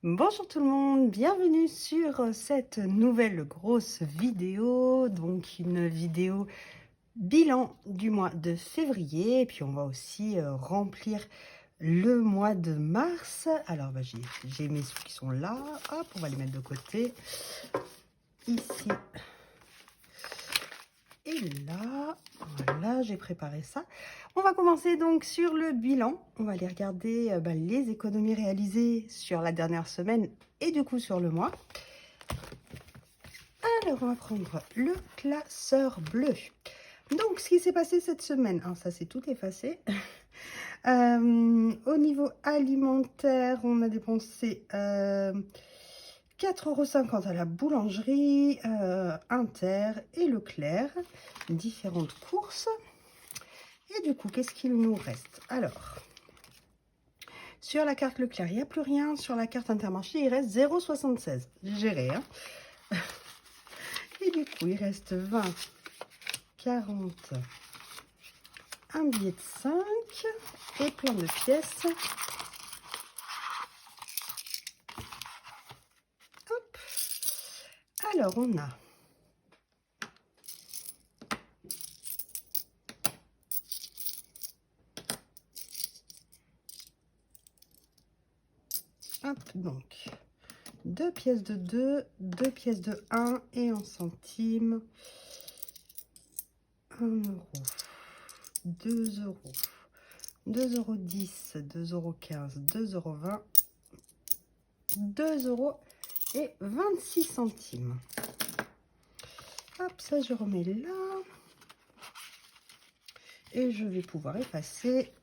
Bonjour tout le monde, bienvenue sur cette nouvelle grosse vidéo, donc une vidéo bilan du mois de février, et puis on va aussi remplir le mois de mars. Alors j'ai mes sous qui sont là, hop, on va les mettre de côté, ici et là, voilà, j'ai préparé ça. On va commencer donc sur le bilan. On va aller regarder les économies réalisées sur la dernière semaine et du coup sur le mois. Alors, on va prendre le classeur bleu. Donc, ce qui s'est passé cette semaine, alors ça c'est tout effacé. Au niveau alimentaire, on a dépensé 4,50 € à la boulangerie, Inter et Leclerc, différentes courses. Et du coup, qu'est-ce qu'il nous reste? Alors, sur la carte Leclerc, il n'y a plus rien. Sur la carte Intermarché, il reste 0,76. J'ai géré, hein. Et du coup, il reste 20, 40, un billet de 5 et plein de pièces. Hop. Alors, on a donc 2 pièces de 2, 2 pièces de 1 et en centimes. 1 euro, 2 euros, 2,10 €, 2,15 €, 2,20 €, 2 euros et 26 centimes. Hop, ça je remets là. Et je vais pouvoir effacer.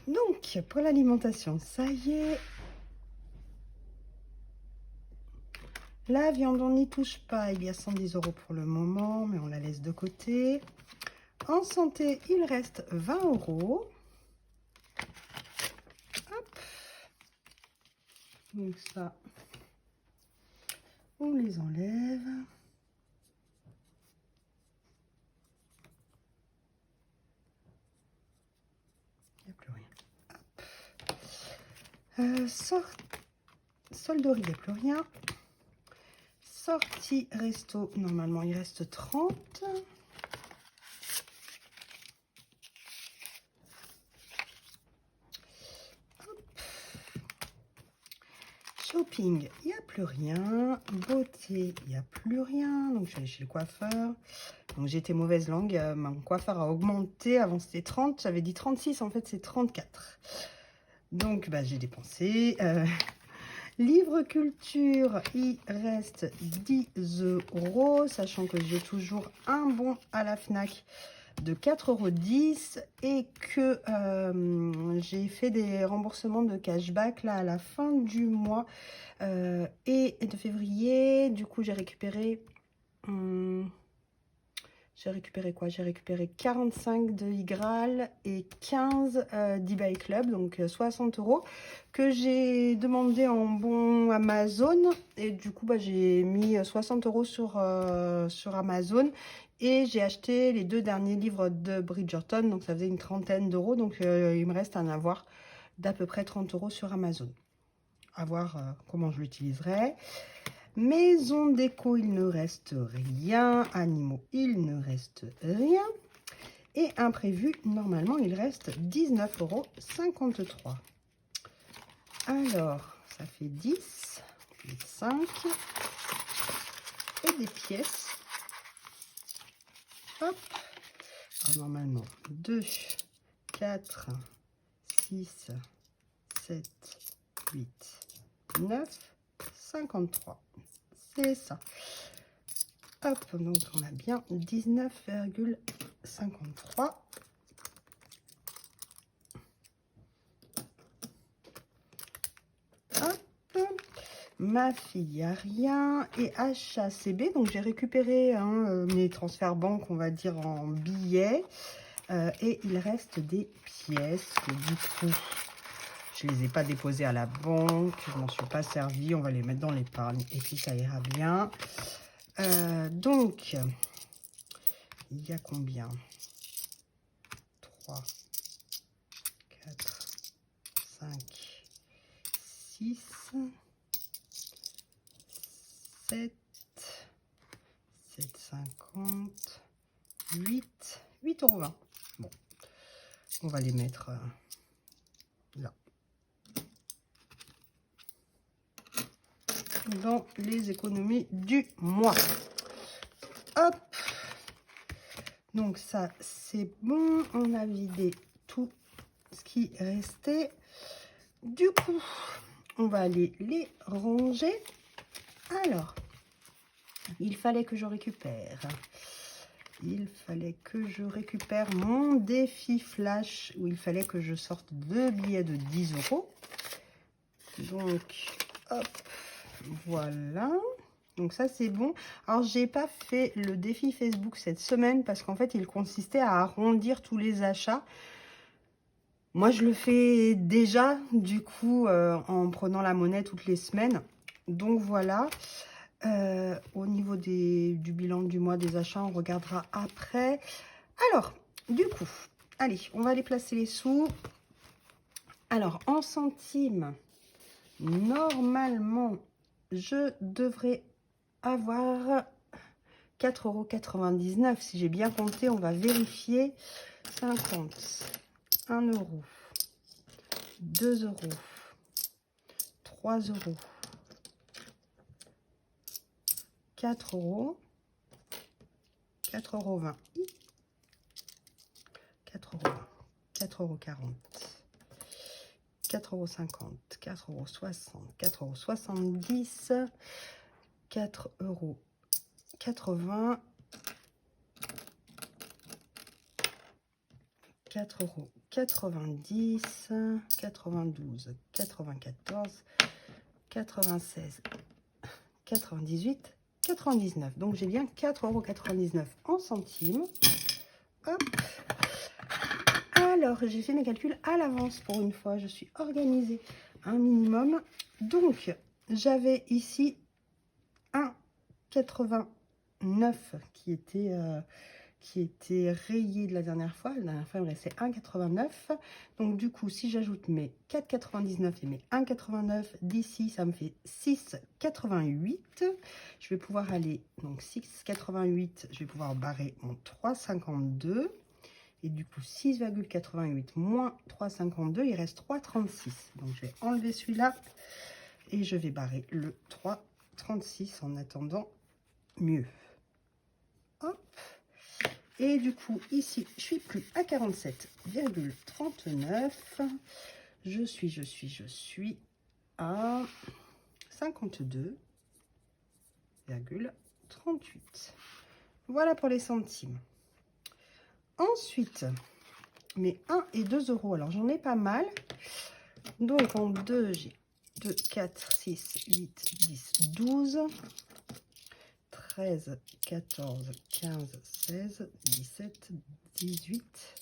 Donc, pour l'alimentation, ça y est. La viande, on n'y touche pas. Il y a 110 € pour le moment, mais on la laisse de côté. En santé, il reste 20 €. Hop. Donc ça, on les enlève. Il n'y a plus rien. Solderie, il n'y a plus rien. Sortie resto, normalement il reste 30. Hop. Shopping, il n'y a plus rien. Beauté, il n'y a plus rien. Donc je suis allée chez le coiffeur. Donc j'étais mauvaise langue. Mon coiffeur a augmenté. Avant c'était 30. J'avais dit 36. En fait c'est 34. Donc j'ai dépensé. Livre culture, il reste 10 €, sachant que j'ai toujours un bon à la FNAC de 4,10 € et que j'ai fait des remboursements de cashback là à la fin du mois et de février. Du coup, j'ai récupéré quoi? J'ai récupéré 45 de iGraal et 15 d'eBay Club, donc 60 € que j'ai demandé en bon Amazon. Et du coup, j'ai mis 60 € sur Amazon. Et j'ai acheté les 2 derniers livres de Bridgerton, donc ça faisait une trentaine d'euros. Donc il me reste à en avoir d'à peu près 30 € sur Amazon. À voir comment je l'utiliserai. Maison déco, il ne reste rien. Animaux, il ne reste rien. Et imprévu, normalement, il reste 19,53 €. Alors, ça fait 10, 5 et des pièces. Hop. Alors, normalement, 2, 4, 6, 7, 8, 9, 53. C'est ça. Hop, donc on a bien 19,53. Hop. Ma fille, il n'y a rien. Et HACB, donc j'ai récupéré mes transferts banques, on va dire, en billets. Et il reste des pièces que du coup, je ne les ai pas déposées à la banque. Je m'en suis pas servi. On va les mettre dans l'épargne. Et puis ça ira bien. Donc, il y a combien? 3, 4, 5, 6, 7, 7,50, 8,20 €. Bon, on va les mettre là. Dans les économies du mois. Hop. Donc ça, c'est bon. On a vidé tout ce qui restait. Du coup, on va aller les ranger. Alors, il fallait que je récupère. Il fallait que je récupère mon défi flash où il fallait que je sorte 2 billets de 10 €. Donc, hop, voilà. Donc ça, c'est bon. Alors, j'ai pas fait le défi Facebook cette semaine parce qu'en fait, il consistait à arrondir tous les achats. Moi, je le fais déjà, du coup, en prenant la monnaie toutes les semaines. Donc, voilà. Au niveau du bilan du mois des achats, on regardera après. Alors, du coup, allez, on va aller placer les sous. Alors, en centimes, normalement, je devrais avoir 4,99 €. Si j'ai bien compté, on va vérifier. 50, 1 €, 2 €, 3 €, 4 €, 4,20 €, 4,20 €, 4,40 €, 4,50 €, 4,60 €, 4,70 €, 4,80 €, 4,90 €, 92, 94, 96, 98, 99. Donc j'ai bien 4,99 € en centimes. Hop. Alors j'ai fait mes calculs à l'avance pour une fois. Je suis organisée un minimum. Donc j'avais ici 1,89 € qui était rayé de la dernière fois. La dernière fois, il me restait 1,89. Donc, du coup, si j'ajoute mes 4,99 et mes 1,89 d'ici, ça me fait 6,88. Je vais pouvoir aller, donc 6,88, je vais pouvoir barrer mon 3,52. Et du coup, 6,88 moins 3,52, il reste 3,36. Donc, je vais enlever celui-là et je vais barrer le 3,36 en attendant mieux. Hop. Et du coup, ici, je suis plus à 47,39. Je suis à 52,38. Voilà pour les centimes. Ensuite, mes 1 et 2 €. Alors, j'en ai pas mal. Donc, en 2, j'ai 2, 4, 6, 8, 10, 12. 13, 14, 15, 16, 17, 18,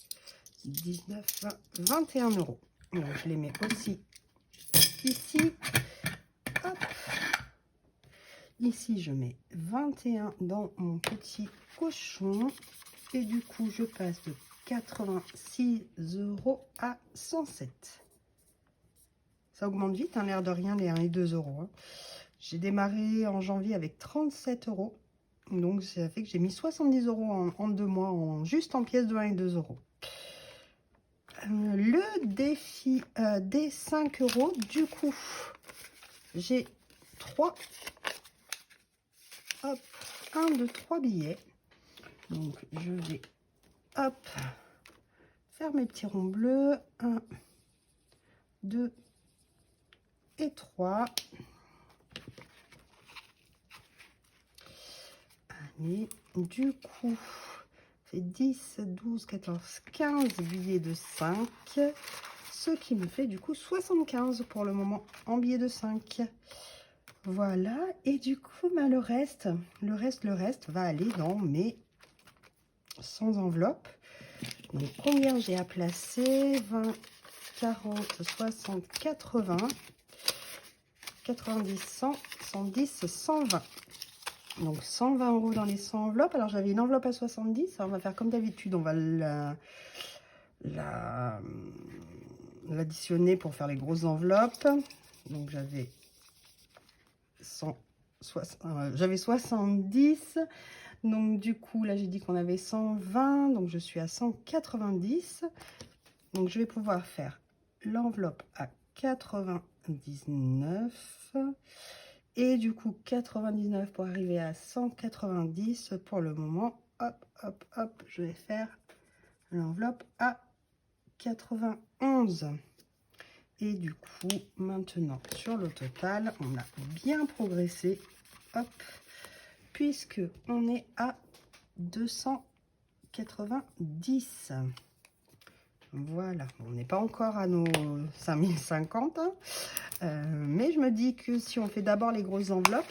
19, 20, 21 €. Donc, je les mets aussi ici. Hop. Ici, je mets 21 dans mon petit cochon. Et du coup, je passe de 86 € à 107. Ça augmente vite, hein, l'air de rien, les 1 et 2 €. Hein. J'ai démarré en janvier avec 37 €. Donc, ça fait que j'ai mis 70 € en 2 mois, juste en pièces de 1 et 2 €. Le défi des 5 €, du coup, j'ai 3. Hop, 1 de 3 billets. Donc, je vais, hop, faire mes petits ronds bleus. 1, 2 et 3. Allez, du coup, c'est 10, 12, 14, 15 billets de 5. Ce qui me fait du coup 75 pour le moment en billets de 5. Voilà, et du coup, bah, le reste va aller dans mes 100 enveloppes. Donc, combien j'ai à placer? 20, 40, 60, 80, 90, 100, 110, 120. Donc, 120 € dans les 100 enveloppes. Alors, j'avais une enveloppe à 70. Alors, on va faire comme d'habitude. On va l'additionner pour faire les grosses enveloppes. Donc j'avais 70. Donc du coup là j'ai dit qu'on avait 120, donc je suis à 190. Donc je vais pouvoir faire l'enveloppe à 99 et du coup 99 pour arriver à 190. Pour le moment, hop hop hop, je vais faire l'enveloppe à 91. Et du coup maintenant sur le total on a bien progressé, hop, puisque on est à 290. Voilà, on n'est pas encore à nos 5050, hein. Mais je me dis que si on fait d'abord les grosses enveloppes,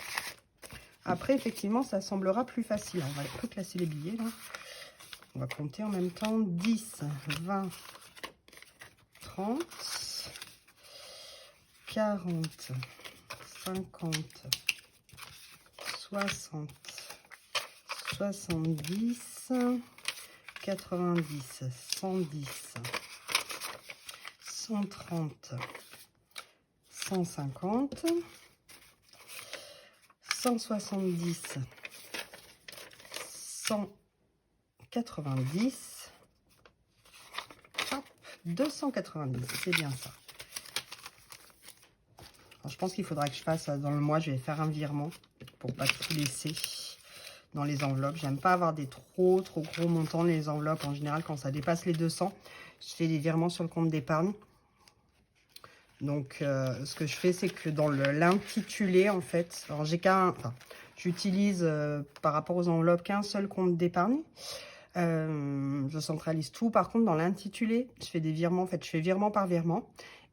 après effectivement ça semblera plus facile. On va un peu classer les billets là. On va compter en même temps 10, 20, 30, 40, 50, 60, 70, 90, 110, 130, 150, 170, 190, hop, 290, c'est bien ça. Alors, je pense qu'il faudra que je fasse dans le mois, je vais faire un virement pour pas tout laisser dans les enveloppes. J'aime pas avoir des trop gros montants les enveloppes. En général, quand ça dépasse les 200, je fais des virements sur le compte d'épargne. Donc ce que je fais, c'est que dans l'intitulé, en fait, alors j'ai j'utilise par rapport aux enveloppes qu'un seul compte d'épargne. Je centralise tout. Par contre, dans l'intitulé, je fais des virements. En fait, je fais virement par virement.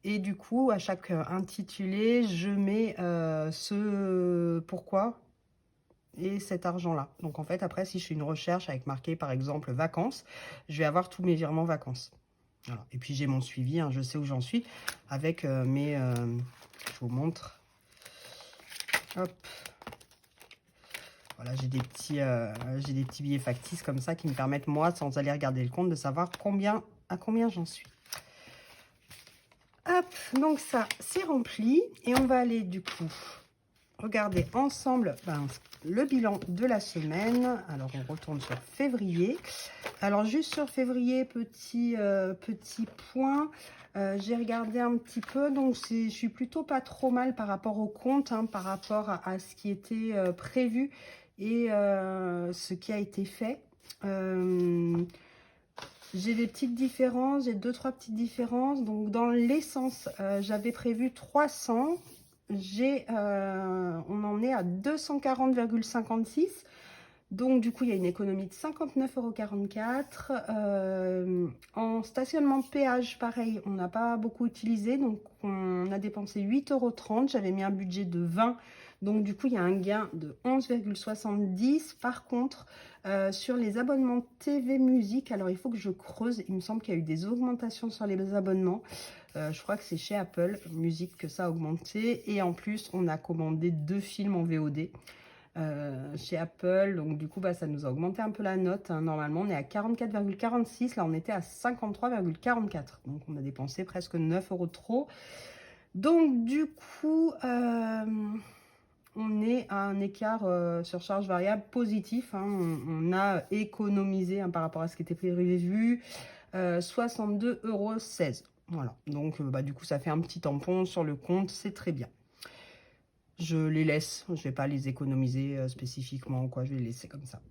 Et du coup, à chaque intitulé, je mets ce pourquoi et cet argent-là. Donc, en fait, après, si je fais une recherche avec marqué, par exemple, vacances, je vais avoir tous mes virements vacances. Voilà. Et puis, j'ai mon suivi, hein, je sais où j'en suis avec mes... je vous montre. Hop. Voilà, j'ai des petits billets factices comme ça qui me permettent, moi, sans aller regarder le compte, de savoir à combien j'en suis. Hop, donc ça, c'est rempli. Et on va aller, du coup, regarder ensemble le bilan de la semaine. Alors, on retourne sur février. Alors, juste sur février, petit point. J'ai regardé un petit peu. Donc, je suis plutôt pas trop mal par rapport au compte, hein, par rapport à ce qui était prévu et ce qui a été fait. J'ai des petites différences, j'ai 2-3 petites différences. Donc dans l'essence, j'avais prévu 300. On en est à 240,56 €. Donc du coup, il y a une économie de 59,44 €. En stationnement péage, pareil, on n'a pas beaucoup utilisé. Donc on a dépensé 8,30 €. J'avais mis un budget de 20. Donc du coup, il y a un gain de 11,70 €. Par contre, sur les abonnements TV musique, alors il faut que je creuse. Il me semble qu'il y a eu des augmentations sur les abonnements. Je crois que c'est chez Apple Musique que ça a augmenté. Et en plus, on a commandé 2 films en VOD chez Apple. Donc du coup, ça nous a augmenté un peu la note, hein. Normalement, on est à 44,46. Là, on était à 53,44. Donc, on a dépensé presque 9 € de trop. Donc, du coup... on est à un écart sur charge variable positif, hein. On a économisé, hein, par rapport à ce qui était prévu, 62,16 €. Voilà, donc du coup ça fait un petit tampon sur le compte, c'est très bien. Je les laisse, je ne vais pas les économiser spécifiquement, quoi, je vais les laisser comme ça.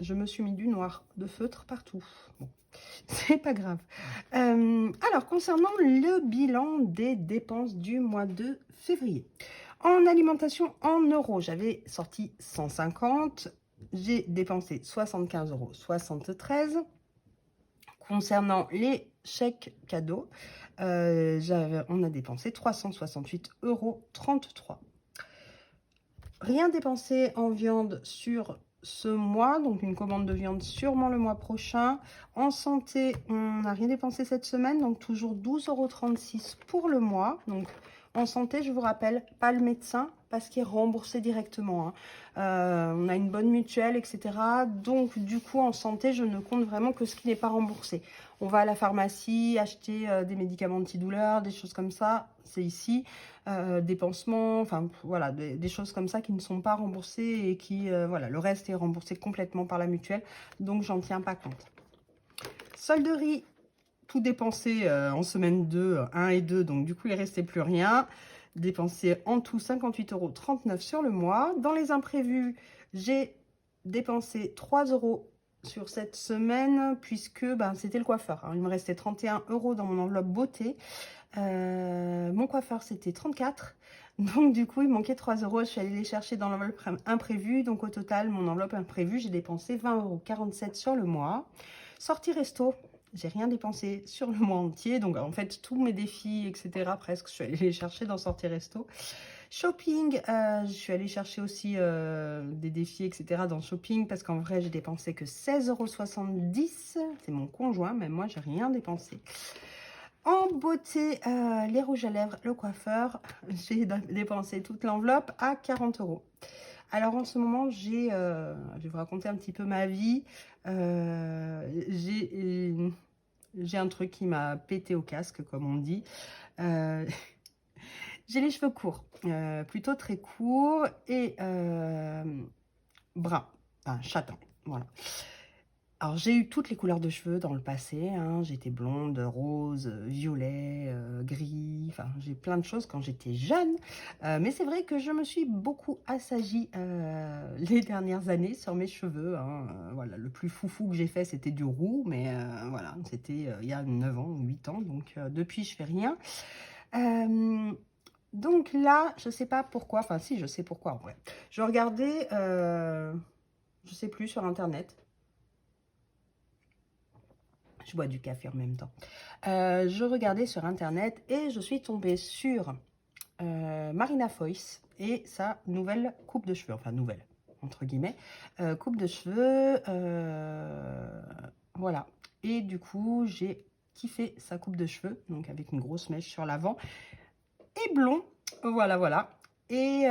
Je me suis mis du noir de feutre partout. Bon, c'est pas grave. Alors, concernant le bilan des dépenses du mois de février. En alimentation en euros, j'avais sorti 150. J'ai dépensé 75,73 €. Concernant les chèques cadeaux, on a dépensé 368,33 €. Rien dépensé en viande sur ce mois, donc une commande de viande sûrement le mois prochain. En santé, on n'a rien dépensé cette semaine, donc toujours 12,36 € pour le mois. Donc En santé, je vous rappelle, pas le médecin parce qu'il est remboursé directement, hein. On a une bonne mutuelle, etc. Donc, du coup, en santé, je ne compte vraiment que ce qui n'est pas remboursé. On va à la pharmacie acheter des médicaments antidouleurs, des choses comme ça, c'est ici. Des pansements, enfin voilà, des choses comme ça qui ne sont pas remboursées et qui, voilà, le reste est remboursé complètement par la mutuelle. Donc, j'en tiens pas compte. Solderie, tout dépensé en semaine 2, 1 et 2, donc du coup il ne restait plus rien. Dépensé en tout 58,39 € sur le mois. Dans les imprévus, j'ai dépensé 3 € sur cette semaine puisque ben, c'était le coiffeur, hein. Il me restait 31 € dans mon enveloppe beauté. Mon coiffeur c'était 34 €. Donc du coup il manquait 3 €. Je suis allée les chercher dans l'enveloppe imprévue. Donc au total mon enveloppe imprévue, j'ai dépensé 20,47 € sur le mois. Sortie resto, j'ai rien dépensé sur le mois entier. Donc en fait tous mes défis, etc. presque, je suis allée les chercher dans sortie resto. Shopping, je suis allée chercher aussi des défis, etc. dans shopping parce qu'en vrai j'ai dépensé que 16,70 €. C'est mon conjoint, mais moi j'ai rien dépensé. En beauté, les rouges à lèvres, le coiffeur, j'ai dépensé toute l'enveloppe à 40 €. Alors en ce moment, je vais vous raconter un petit peu ma vie. J'ai un truc qui m'a pété au casque, comme on dit. J'ai les cheveux courts, plutôt très courts et bruns, enfin châtain, voilà. Alors, j'ai eu toutes les couleurs de cheveux dans le passé, hein. J'étais blonde, rose, violet, gris, enfin, j'ai plein de choses quand j'étais jeune. Mais c'est vrai que je me suis beaucoup assagie les dernières années sur mes cheveux, hein. Voilà, le plus foufou que j'ai fait, c'était du roux, mais voilà, c'était il y a 9 ans ou 8 ans, donc depuis, je fais rien. Donc là, je sais pas pourquoi, enfin si, je sais pourquoi en vrai. Je regardais, je sais plus, sur Internet. Je bois du café en même temps. Je regardais sur Internet et je suis tombée sur Marina Foïs et sa nouvelle coupe de cheveux. Enfin, nouvelle, entre guillemets. Coupe de cheveux. Voilà. Et du coup, j'ai kiffé sa coupe de cheveux. Donc, avec une grosse mèche sur l'avant. Et blond. Voilà, voilà. Et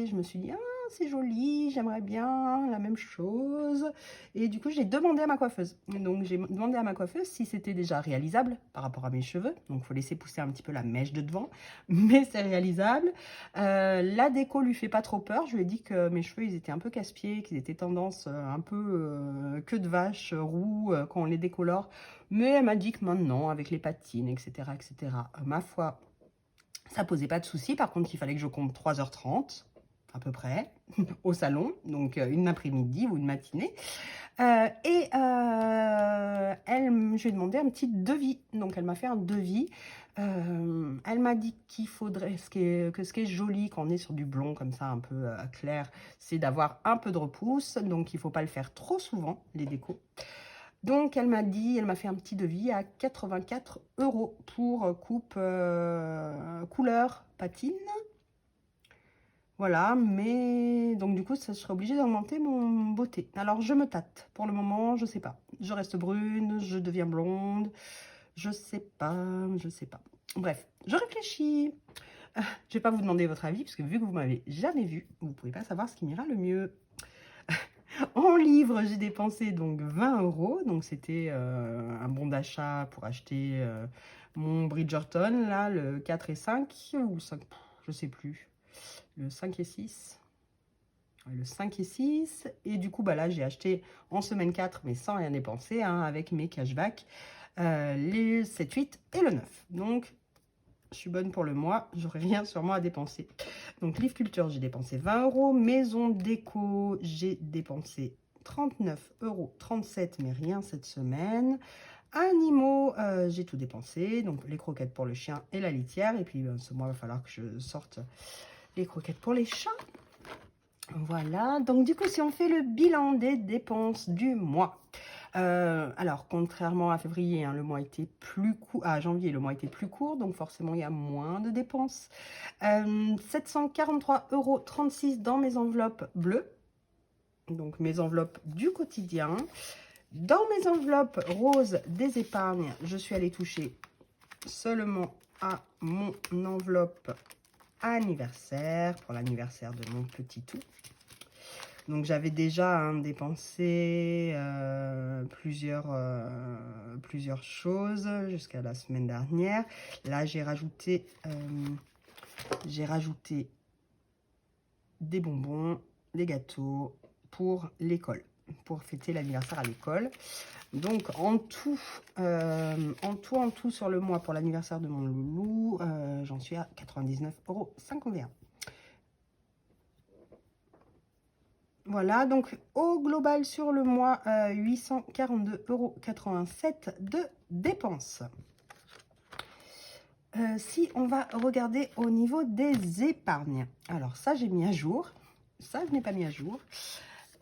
je me suis dit, ah, c'est joli, j'aimerais bien la même chose. Et du coup, j'ai demandé à ma coiffeuse. Donc, j'ai demandé à ma coiffeuse si c'était déjà réalisable par rapport à mes cheveux. Donc, il faut laisser pousser un petit peu la mèche de devant, mais c'est réalisable. La déco lui fait pas trop peur. Je lui ai dit que mes cheveux, ils étaient un peu casse-pieds, qu'ils étaient tendance un peu queue de vache, roux, quand on les décolore. Mais elle m'a dit que maintenant, avec les patines, etc., ma foi, ça posait pas de souci. Par contre, il fallait que je compte 3h30 à peu près au salon, donc une après-midi ou une matinée. Je lui ai demandé un petit devis. Donc elle m'a fait un devis. Elle m'a dit qu'il faudrait, ce qui est joli quand on est sur du blond comme ça un peu clair, c'est d'avoir un peu de repousse. Donc il ne faut pas le faire trop souvent, les décos. Donc elle m'a fait un petit devis à 84 € pour coupe couleur patine. Voilà, mais donc du coup, ça serait obligé d'augmenter mon beauté. Alors je me tâte. Pour le moment, je sais pas. Je reste brune, je deviens blonde. Je sais pas, je sais pas. Bref, je réfléchis. Je vais pas vous demander votre avis, parce que vu que vous m'avez jamais vu, vous pouvez pas savoir ce qui m'ira le mieux. En livres, j'ai dépensé donc 20 €. Donc c'était un bon d'achat pour acheter mon Bridgerton, là, le 4 et 5, ou 5, je sais plus. Le 5 et 6. Le 5 et 6. Et du coup, bah là, j'ai acheté en semaine 4, mais sans rien dépenser, hein, avec mes cashbacks, les 7, 8 et le 9. Donc, je suis bonne pour le mois, j'aurai rien sur moi à dépenser. Donc, Livre Culture, j'ai dépensé 20 €. Maison déco, j'ai dépensé 39,37 €, mais rien cette semaine. Animaux, j'ai tout dépensé. Donc, les croquettes pour le chien et la litière. Et puis, ce mois, il va falloir que je sorte les croquettes pour les chats. Voilà. Donc, du coup, si on fait le bilan des dépenses du mois. Alors, contrairement à février, hein, le mois était plus court. À janvier, le mois était plus court, donc forcément, il y a moins de dépenses. 743,36 € dans mes enveloppes bleues, donc mes enveloppes du quotidien. Dans mes enveloppes roses des épargnes, je suis allée toucher seulement à mon enveloppe anniversaire, pour l'anniversaire de mon petit tout. Donc j'avais déjà dépensé plusieurs choses jusqu'à la semaine dernière. Là, j'ai rajouté des bonbons, des gâteaux pour l'école, pour fêter l'anniversaire à l'école. Donc en tout sur le mois pour l'anniversaire de mon loulou, j'en suis à 99,51 €. Voilà, donc au global sur le mois, 842,87 € de dépenses. Si on va regarder au niveau des épargnes, alors ça j'ai mis à jour, ça je n'ai pas mis à jour.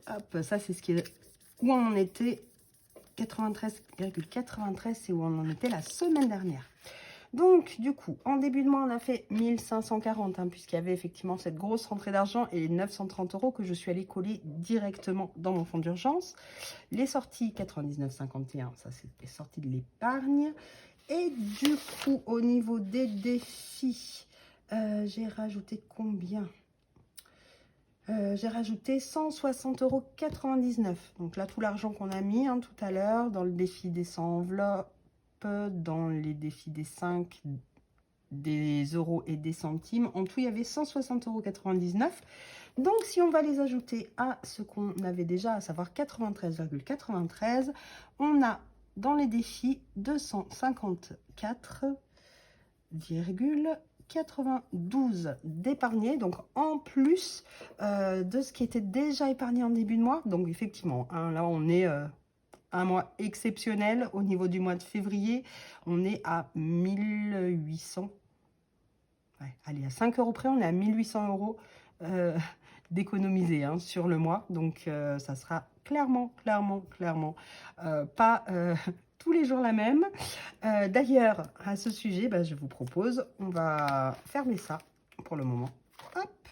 Hop, ça c'est ce qui est où on en était, 93,93, c'est où on en était la semaine dernière. Donc, du coup, en début de mois, on a fait 1540, puisqu'il y avait effectivement cette grosse rentrée d'argent et 930 € que je suis allée coller directement dans mon fonds d'urgence. Les sorties, 99,51, ça c'est les sorties de l'épargne. Et du coup, au niveau des défis, j'ai rajouté combien? J'ai rajouté 160,99 €. Donc là, tout l'argent qu'on a mis tout à l'heure dans le défi des 100 enveloppes, dans les défis des 5, des euros et des centimes. En tout, il y avait 160,99 €. Donc, si on va les ajouter à ce qu'on avait déjà, à savoir 93,93 €, on a dans les défis 254,92 € d'épargnés, donc en plus de ce qui était déjà épargné en début de mois. Donc effectivement, là on est un mois exceptionnel. Au niveau du mois de février, on est à 1800. Ouais, allez, à 5 € près, on est à 1800 € d'économiser sur le mois. Donc, ça sera clairement pas tous les jours la même. D'ailleurs, à ce sujet, je vous propose, on va fermer ça pour le moment. Hop.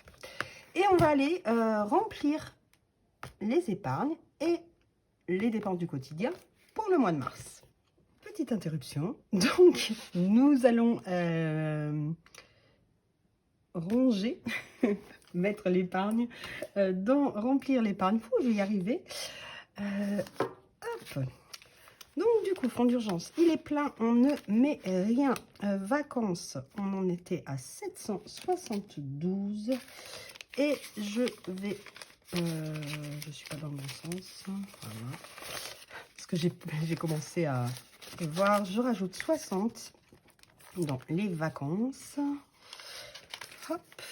Et on va aller remplir les épargnes et les dépenses du quotidien pour le mois de mars. Petite interruption. Donc, nous allons ranger, mettre l'épargne, remplir l'épargne. Je vais y arriver. Hop. Donc, du coup, fonds d'urgence, il est plein, on ne met rien. Vacances, on en était à 772. Et je vais... je suis pas dans le bon sens. Voilà. Parce que j'ai commencé à voir. Je rajoute 60 dans les vacances. Hop.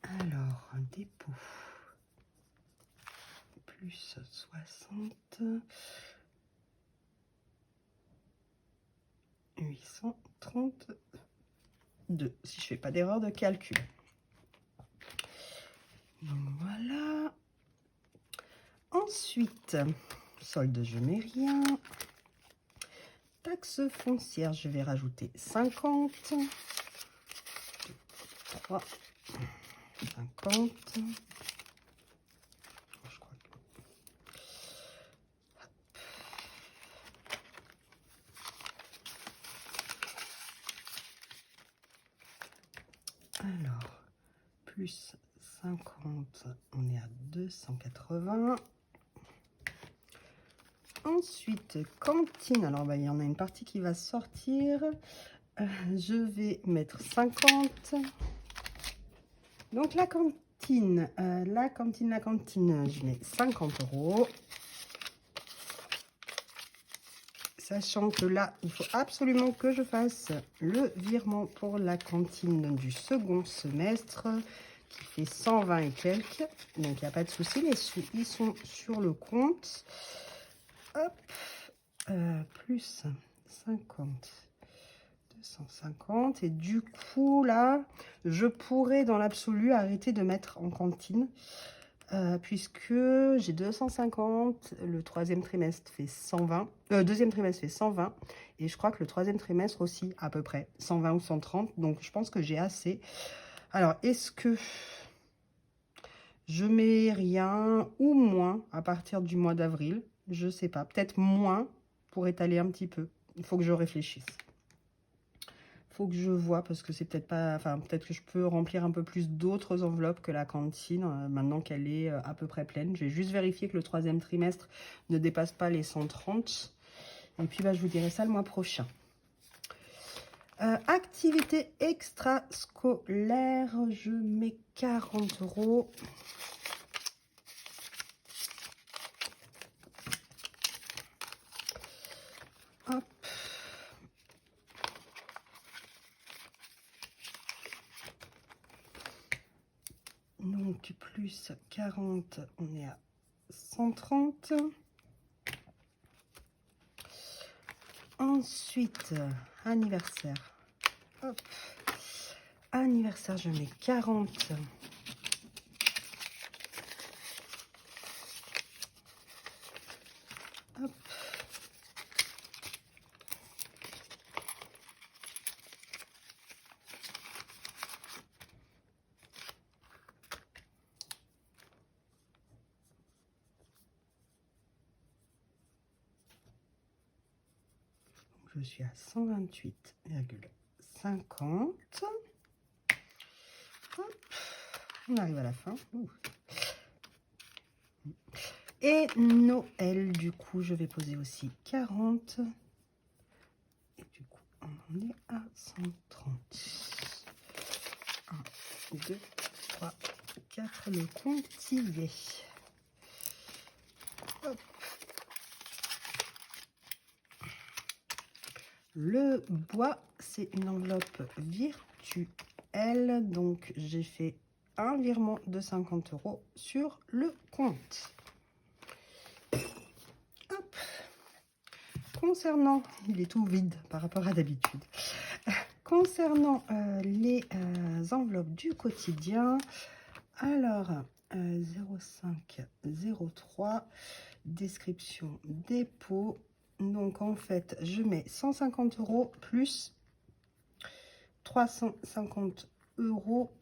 Alors, un dépôt. Plus 60. 832. Si je fais pas d'erreur de calcul. Donc voilà. Ensuite, solde, je mets rien. Taxe foncière, je vais rajouter 50. 3, 50. Je crois que... Alors, plus 50, on est à 280. Ensuite, cantine. Alors, il y en a une partie qui va sortir. Je vais mettre 50. Donc, la cantine, je mets 50 €. Sachant que là, il faut absolument que je fasse le virement pour la cantine du second semestre, qui fait 120 et quelques. Donc, il n'y a pas de souci, les sous, ils sont sur le compte. Hop, plus 50, 250. Et du coup, là, je pourrais, dans l'absolu, arrêter de mettre en cantine. Puisque j'ai 250, le troisième trimestre fait 120, deuxième trimestre fait 120, et je crois que le troisième trimestre aussi, à peu près, 120 ou 130, donc je pense que j'ai assez. Alors, est-ce que je mets rien ou moins à partir du mois d'avril? Je sais pas. Peut-être moins pour étaler un petit peu. Il faut que je réfléchisse. Faut que je vois parce que c'est peut-être pas... Enfin, peut-être que je peux remplir un peu plus d'autres enveloppes que la cantine maintenant qu'elle est à peu près pleine. Je vais juste vérifier que le 3e trimestre ne dépasse pas les 130. Et puis, bah, je vous dirai ça le mois prochain. Activité extrascolaire, je mets 40 euros. Hop. Donc, plus 40, on est à 130. Ensuite, anniversaire. Hop. Anniversaire, je mets 40. Hop. Je suis à 128,50. On arrive à la fin. Ouh. Et Noël, du coup, je vais poser aussi 40. Et du coup, on en est à 130. 1, 2, 3, 4, le compte y est. Hop. Le bois, c'est une enveloppe virtuelle. Donc, j'ai fait un virement de 50 euros sur le compte. Hop. Concernant, il est tout vide par rapport à d'habitude. Concernant les enveloppes du quotidien, alors 05 03, description dépôt. Donc en fait, je mets 150 euros plus 350 euros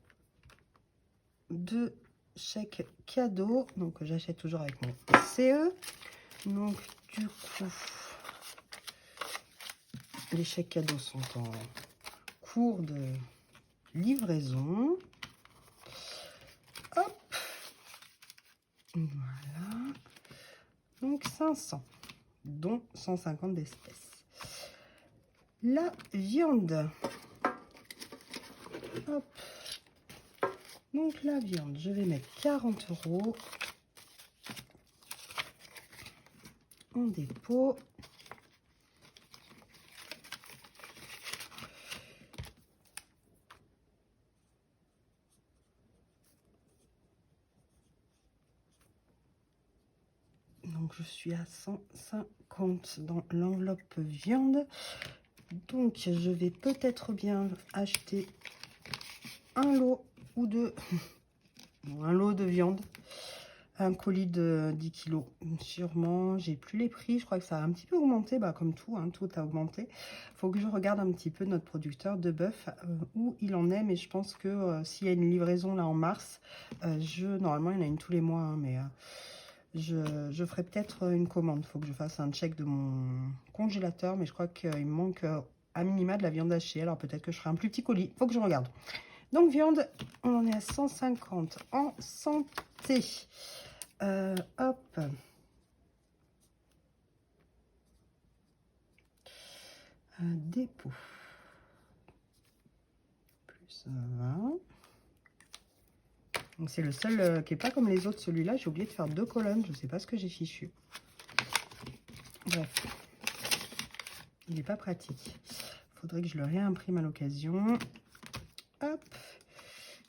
de chèque cadeau. Donc j'achète toujours avec mon CE. Donc du coup, les chèques cadeaux sont en cours de livraison. Hop, voilà. Donc 500, dont 150 d'espèces. La viande. Hop. Donc la viande, je vais mettre 40 euros en dépôt. Donc je suis à 150 dans l'enveloppe viande. Donc je vais peut-être bien acheter un lot ou deux, un lot de viande, un colis de 10 kilos. Sûrement, j'ai plus les prix, je crois que ça a un petit peu augmenté, bah, comme tout, hein, tout a augmenté. Faut que je regarde un petit peu notre producteur de bœuf, où il en est, mais je pense que s'il y a une livraison là en mars, normalement il y en a une tous les mois, hein, mais je ferai peut-être une commande. Il faut que je fasse un check de mon congélateur, mais je crois qu'il me manque à minima de la viande hachée, alors peut-être que je ferai un plus petit colis, il faut que je regarde. Donc viande, on en est à 150 en santé. Hop. Dépôt. Plus 20. Donc c'est le seul qui n'est pas comme les autres. Celui-là, j'ai oublié de faire 2 colonnes. Je ne sais pas ce que j'ai fichu. Bref. Il n'est pas pratique. Il faudrait que je le réimprime à l'occasion. Hop.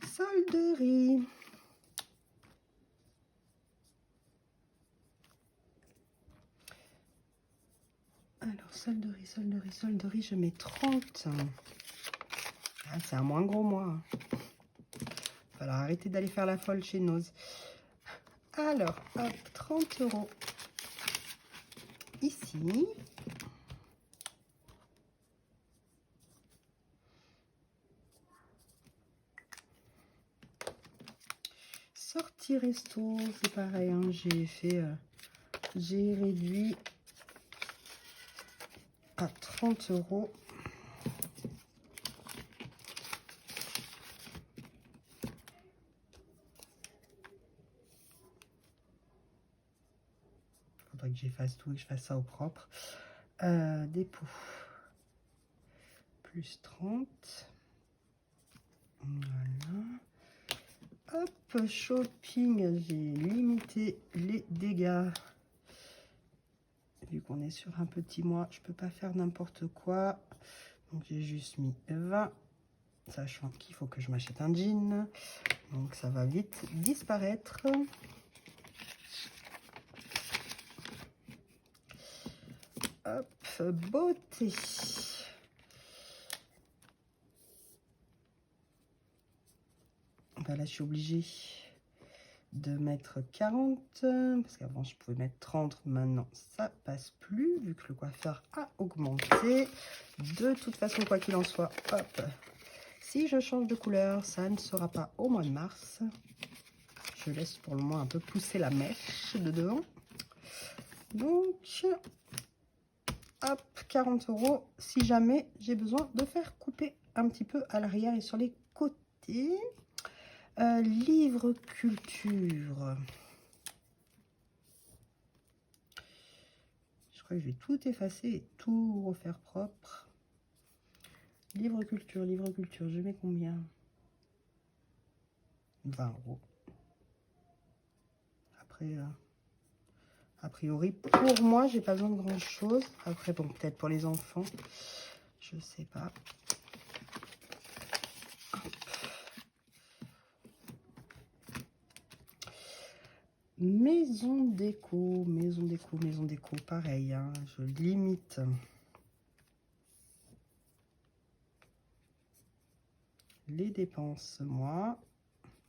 Solderie. Alors, solderie, je mets 30. Ah, c'est un moins gros mois. Il va falloir arrêter d'aller faire la folle chez Noz. Alors, hop, 30 euros ici. Sortie resto, c'est pareil, hein, j'ai fait j'ai réduit à 30 €. Faudrait que j'efface tout et que je fasse ça au propre. Dépôt. Plus 30. Voilà. Hop, shopping, j'ai limité les dégâts. Vu qu'on est sur un petit mois, je peux pas faire n'importe quoi. Donc j'ai juste mis 20, sachant qu'il faut que je m'achète un jean. Donc ça va vite disparaître. Hop, beauté. Là, je suis obligée de mettre 40 parce qu'avant je pouvais mettre 30. Maintenant ça passe plus vu que le coiffeur a augmenté. De toute façon, quoi qu'il en soit, hop, si je change de couleur, ça ne sera pas au mois de mars. Je laisse pour le moment un peu pousser la mèche de devant. Donc hop, 40 € si jamais j'ai besoin de faire couper un petit peu à l'arrière et sur les côtés. Livre culture. Je crois que je vais tout effacer et tout refaire propre. Livre culture, je mets combien? 20 €. Après, a priori, pour moi, j'ai pas besoin de grand chose. Après, bon, peut-être pour les enfants, je sais pas. Maison déco, pareil, hein, je limite. Les dépenses, moi.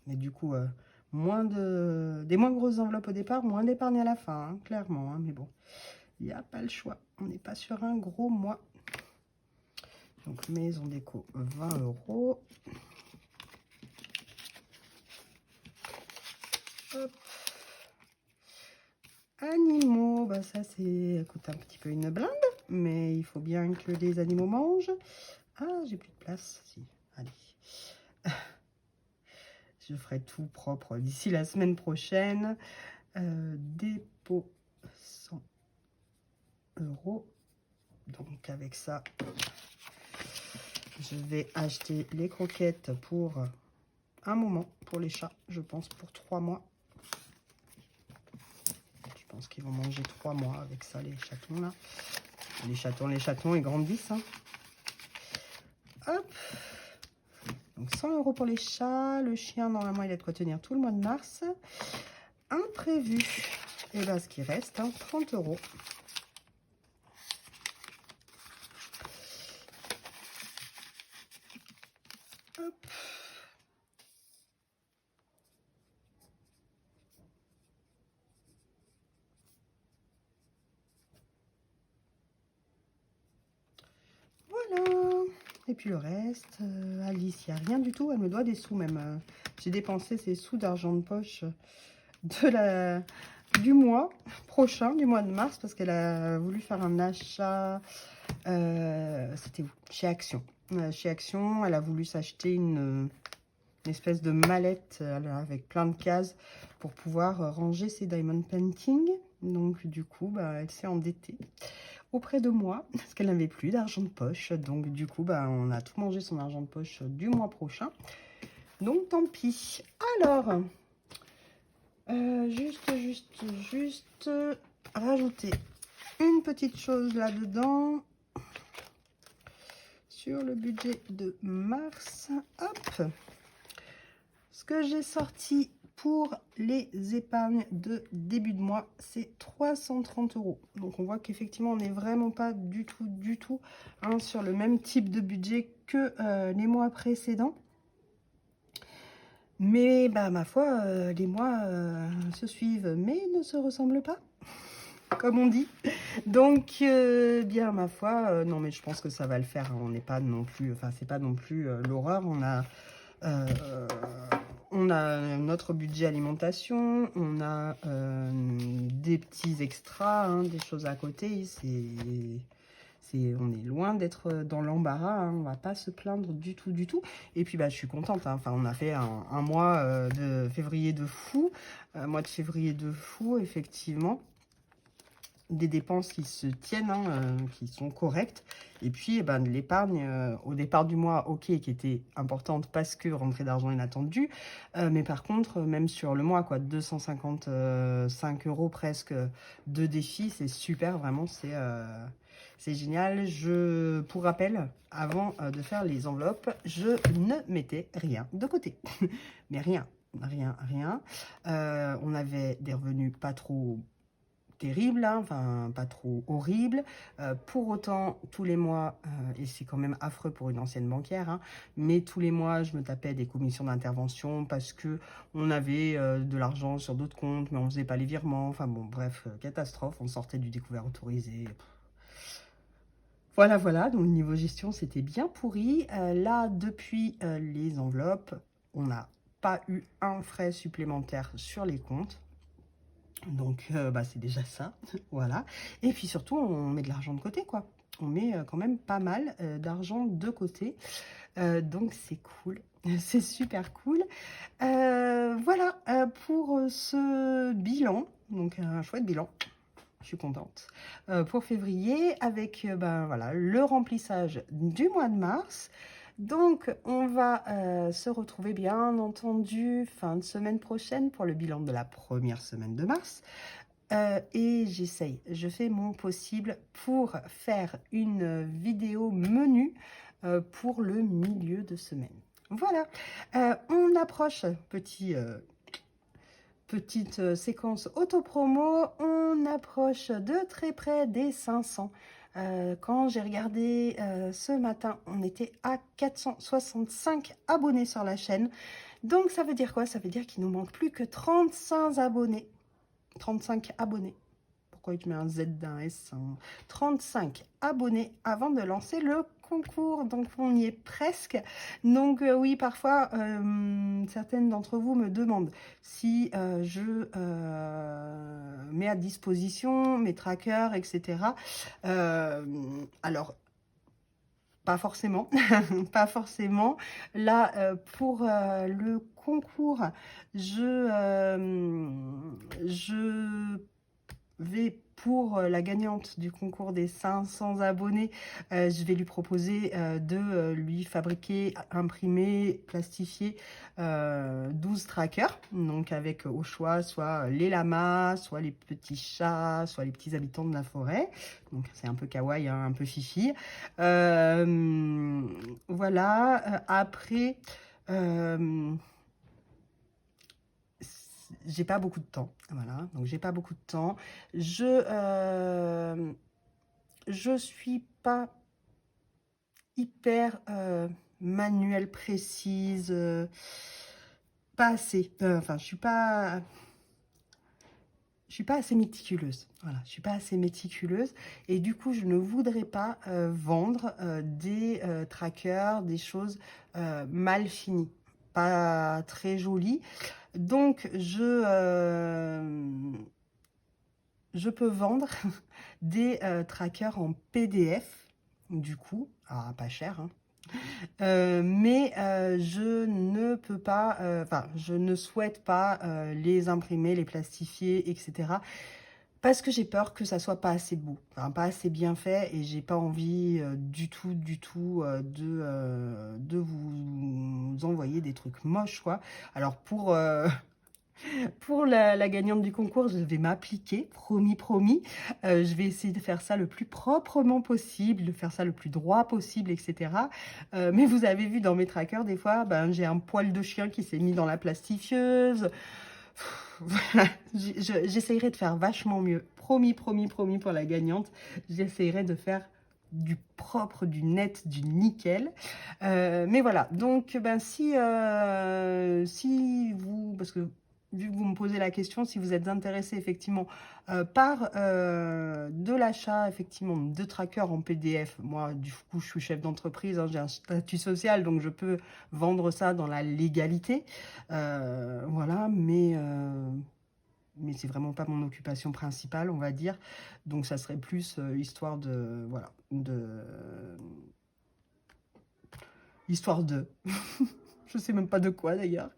Mais du coup, des moins grosses enveloppes au départ, moins d'épargne à la fin, hein, clairement. Hein, mais bon, il n'y a pas le choix. On n'est pas sur un gros mois. Donc, maison déco, 20 €. Hop. Animaux, bah ça c'est coûte un petit peu une blinde, mais il faut bien que les animaux mangent. Ah, j'ai plus de place. Si, allez. Je ferai tout propre d'ici la semaine prochaine. Dépôt 100 €. Donc avec ça, je vais acheter les croquettes pour un moment, pour les chats, je pense pour 3 mois. Je pense qu'ils vont manger 3 mois avec ça, les chatons là. Les chatons, ils grandissent. Hein. Hop. Donc 100 € pour les chats. Le chien, normalement, il a de quoi tenir tout le mois de mars. Imprévu. Et là, ce qui reste, hein, 30 €. Hop. Voilà. Et puis le reste, Alice, il n'y a rien du tout. Elle me doit des sous même. J'ai dépensé ses sous d'argent de poche du mois prochain, du mois de mars, parce qu'elle a voulu faire un achat. C'était où? Chez Action. Chez Action, elle a voulu s'acheter une espèce de mallette avec plein de cases pour pouvoir ranger ses diamond painting. Donc du coup, bah, elle s'est endettée auprès de moi parce qu'elle n'avait plus d'argent de poche. Donc du coup, bah, on a tout mangé son argent de poche du mois prochain. Donc tant pis. Alors, juste rajouter une petite chose là-dedans. Sur le budget de mars, hop, ce que j'ai sorti pour les épargnes de début de mois, c'est 330 €. Donc on voit qu'effectivement on n'est vraiment pas du tout hein, sur le même type de budget que les mois précédents. Mais bah ma foi, les mois se suivent mais ne se ressemblent pas, comme on dit. Donc bien ma foi, non mais je pense que ça va le faire. Hein. On n'est pas non plus, enfin c'est pas non plus l'horreur. on a notre budget alimentation, on a des petits extras, hein, des choses à côté. On est loin d'être dans l'embarras, hein, on va pas se plaindre du tout, du tout. Et puis, bah, je suis contente, hein. Enfin, on a fait un mois de février de fou, mois de février de fou, effectivement. Des dépenses qui se tiennent, hein, qui sont correctes. Et puis, eh ben, l'épargne, au départ du mois, ok, qui était importante parce que rentrée d'argent inattendue. Mais par contre, même sur le mois, quoi, 255 € presque de défi, c'est super, vraiment, c'est génial. Pour rappel, avant de faire les enveloppes, je ne mettais rien de côté. Mais rien, rien, rien. On avait des revenus pas trop terrible, hein, enfin pas trop horrible. Pour autant, tous les mois, et c'est quand même affreux pour une ancienne banquière, hein, mais tous les mois, je me tapais des commissions d'intervention parce que on avait de l'argent sur d'autres comptes, mais on faisait pas les virements. Enfin bon, bref, catastrophe. On sortait du découvert autorisé. Voilà, voilà. Donc niveau gestion, c'était bien pourri. Là, depuis les enveloppes, on n'a pas eu un frais supplémentaire sur les comptes. Donc, bah, c'est déjà ça, voilà. Et puis surtout, on met de l'argent de côté, quoi. On met quand même pas mal d'argent de côté. Donc, c'est cool. C'est super cool. Voilà pour ce bilan. Donc, un chouette bilan. Je suis contente. Pour février, avec ben, voilà, le remplissage du mois de mars. Donc, on va se retrouver bien entendu fin de semaine prochaine pour le bilan de la première semaine de mars. Et je fais mon possible pour faire une vidéo menu pour le milieu de semaine. Voilà, on approche, petite séquence auto-promo, on approche de très près des 500. Quand j'ai regardé ce matin, on était à 465 abonnés sur la chaîne. Donc ça veut dire quoi? Ça veut dire qu'il nous manque plus que 35 abonnés. 35 abonnés. Pourquoi tu mets un Z d'un S, hein? 35 abonnés avant de lancer le concours. Donc on y est presque. Donc oui, parfois certaines d'entre vous me demandent si je mets à disposition mes trackers, etc. Alors pas forcément, pas forcément. Là, pour le concours, je vais pour la gagnante du concours des 500 abonnés, je vais lui proposer de lui fabriquer, imprimer, plastifier 12 trackers, donc avec au choix soit les lamas, soit les petits chats, soit les petits habitants de la forêt. Donc c'est un peu kawaii, hein, un peu fifi. Voilà, après... j'ai pas beaucoup de temps, voilà, donc j'ai pas beaucoup de temps. Je suis pas hyper manuelle précise, pas assez. Enfin, je suis pas assez méticuleuse. Voilà, je suis pas assez méticuleuse et du coup, je ne voudrais pas vendre des trackers, des choses mal finies, pas très jolies. Donc, je peux vendre des trackers en PDF, du coup, alors pas cher, hein. Mais je ne peux pas, enfin, je ne souhaite pas les imprimer, les plastifier, etc. Parce que j'ai peur que ça soit pas assez beau, enfin, pas assez bien fait, et j'ai pas envie du tout, de vous envoyer des trucs moches, quoi. Alors pour la gagnante du concours, je vais m'appliquer, promis, promis. Je vais essayer de faire ça le plus proprement possible, de faire ça le plus droit possible, etc. Mais vous avez vu dans mes trackers, des fois, ben, j'ai un poil de chien qui s'est mis dans la plastifieuse. Voilà, j'essayerai de faire vachement mieux. Promis, promis, promis pour la gagnante. J'essayerai de faire du propre, du net, du nickel. Mais voilà, donc ben, si vous... Parce que vu que vous me posez la question, si vous êtes intéressé effectivement par de l'achat effectivement de trackers en PDF, moi du coup je suis chef d'entreprise, hein, j'ai un statut social, donc je peux vendre ça dans la légalité, voilà, mais c'est vraiment pas mon occupation principale, on va dire. Donc ça serait plus histoire de, voilà, histoire de, je sais même pas de quoi d'ailleurs.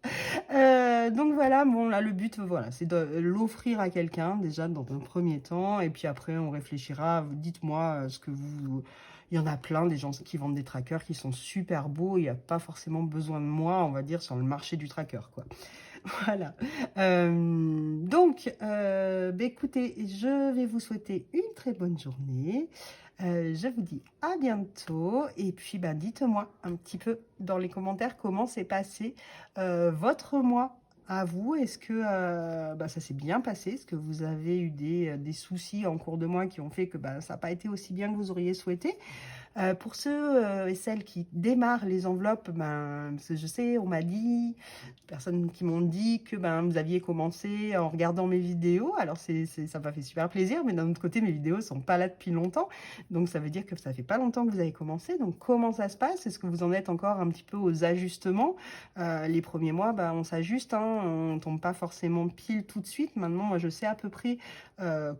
Donc voilà, bon là le but, voilà, c'est de l'offrir à quelqu'un déjà dans un premier temps, et puis après on réfléchira. Dites-moi ce que vous... Il y en a plein des gens qui vendent des trackers qui sont super beaux. Il n'y a pas forcément besoin de moi, on va dire, sur le marché du tracker, quoi. Voilà. Donc, bah, écoutez, je vais vous souhaiter une très bonne journée. Je vous dis à bientôt. Et puis, bah, dites-moi un petit peu dans les commentaires comment s'est passé votre mois à vous. Est-ce que bah, ça s'est bien passé? Est-ce que vous avez eu des soucis en cours de mois qui ont fait que bah, ça n'a pas été aussi bien que vous auriez souhaité? Pour ceux et celles qui démarrent les enveloppes, ben, parce que je sais, on m'a dit, personnes qui m'ont dit que ben, vous aviez commencé en regardant mes vidéos. Alors ça m'a fait super plaisir, mais d'un autre côté, mes vidéos sont pas là depuis longtemps. Donc ça veut dire que ça fait pas longtemps que vous avez commencé. Donc comment ça se passe? Est-ce que vous en êtes encore un petit peu aux ajustements? Les premiers mois, ben, on s'ajuste, hein, on tombe pas forcément pile tout de suite. Maintenant, moi, je sais à peu près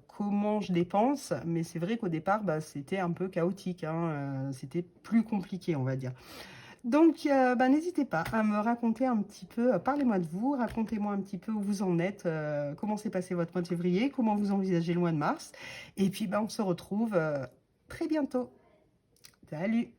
comment je dépense, mais c'est vrai qu'au départ, bah, c'était un peu chaotique, hein, c'était plus compliqué, on va dire. Donc, bah, n'hésitez pas à me raconter un petit peu, parlez-moi de vous, racontez-moi un petit peu où vous en êtes, comment s'est passé votre mois de février, comment vous envisagez le mois de mars, et puis bah, on se retrouve très bientôt. Salut!